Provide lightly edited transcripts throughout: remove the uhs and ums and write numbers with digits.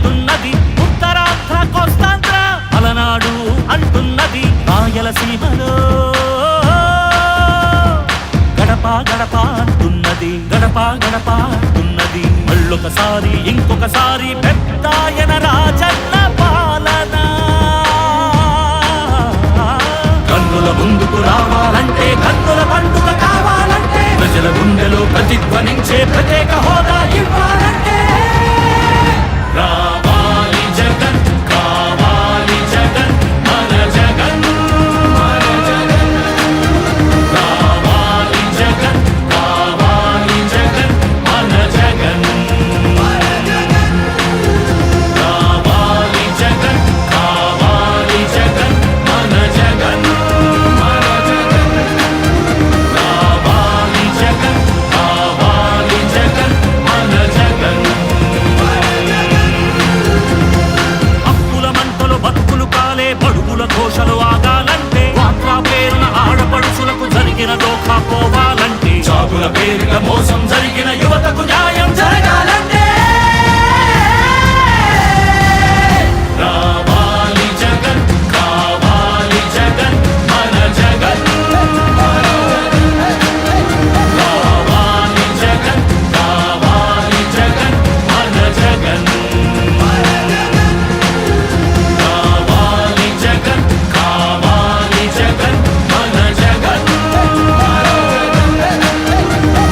అంటున్నది, ఉత్తరాంధ్ర కోస్తాంధ్ర పలనాడు అంటున్నది, రాయలసీమలో గడప గడప అంటున్నది, గడప గడప అంటున్నది. మళ్ళొకసారి ఇంకొకసారి పెద్దాయన రాజన్న పాలన. కన్నుల ముందుకు రావాలంటే, కన్నుల పండుగ కావాలంటే, ప్రజల గుండెలో ప్రతిధ్వనించే ప్రత్యేక హోదా ఇవ్వాలంటే రావాలి జగన్, కావాలి జగన్, మన జగన్, మన జగన్. రావాలి జగన్, కావాలి జగన్, మన జగన్, మన జగన్. రావాలి జగన్, కావాలి జగన్, మన జగన్, మన జగన్. రావాలి జగన్, కావాలి జగన్, మన జగన్. అప్పుల మంటలు బతుకులు కాలే, బడుగుల ఘోషలు ఆగాలంటే, వాట్లా పేరున ఆడపడుచులకు జరిగిన దోఖా పోవాలంటే, జాబుల పేరిట మోసం జరిగిన యువతకు న్యాయం జరగాలంటే రావాలి జగన్, కావాలి జగన్, మన జగన్, రావాలి జగన్, కావాలి జగన్, మన జగన్, రావాలి జగన్, కావాలి జగన్, మన జగన్,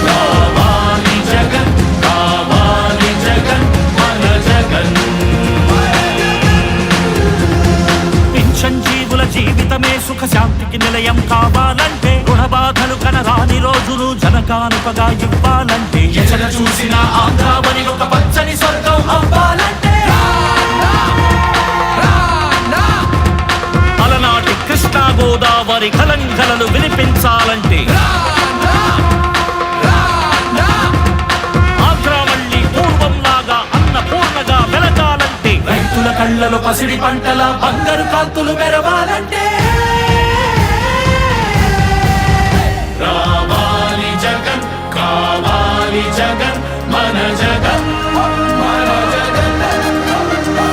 రావాలి జగన్, కావాలి జగన్, మన జగన్. పింఛన్ జీవుల జీవితమే సుఖ శాంతికి నిలయం కావాలంటే, రుణబాధలు కనరాని రోజులు జనకానుకగా ఇవ్వాలంటే, ఎచట చూసిన ఆంధ్రావని ఒక పచ్చని స్వర్గం అవ్వాలంటే, అలనాటి కృష్ణా గోదావరి కలంకలలు వినిపించాలంటే, ఆంధ్ర మళ్ళీ పూర్వంలాగా అన్నపూర్ణగా వెలగాలంటే, రైతుల కళ్ళలో పసిడి పంటల బంగారు కాంతులు మెరవాలంటే రావాలి జగన్, కావాలి జగన్, మన జగన్, మన జగన్.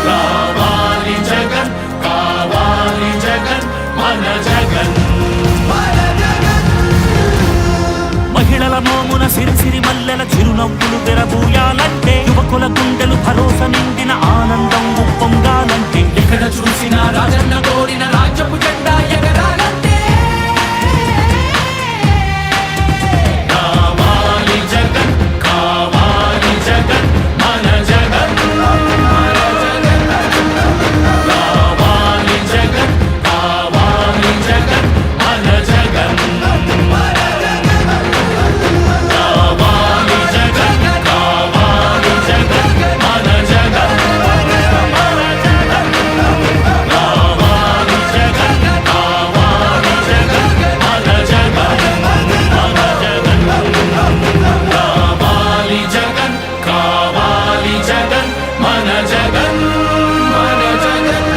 రావాలి జగన్, కావాలి జగన్, మన జగన్, మన జగన్. మహిళల మోమున సిరిసిరి మల్లెల చిరునవ్వులు తెరబూయాలంటే, యువకుల గుండెలు భరోసా నిండిన ఆనందం ఉప్పొంగాలంటే, ఎక్కడ చూసినా రాజన్న కోరిన రాజ్యపు జెండా ఎగరాలంటే రావాలి జగన్, కావాలి జగన్, మన జగన్, మన జగన్. రావాలి జగన్, కావాలి జగన్, మన జగన్, మన జగన్. రావాలి జగన్, కావాలి జగన్, మన జగన్, మన జగన్. రావాలి జగన్, కావాలి జగన్, మన జగన్, మన జగన్. రావాలి జగన్, కావాలి జగన్, మన జగన్, మన జగన్.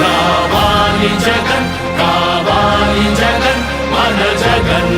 రావాలి జగన్, కావాలి జగన్, మన జగన్.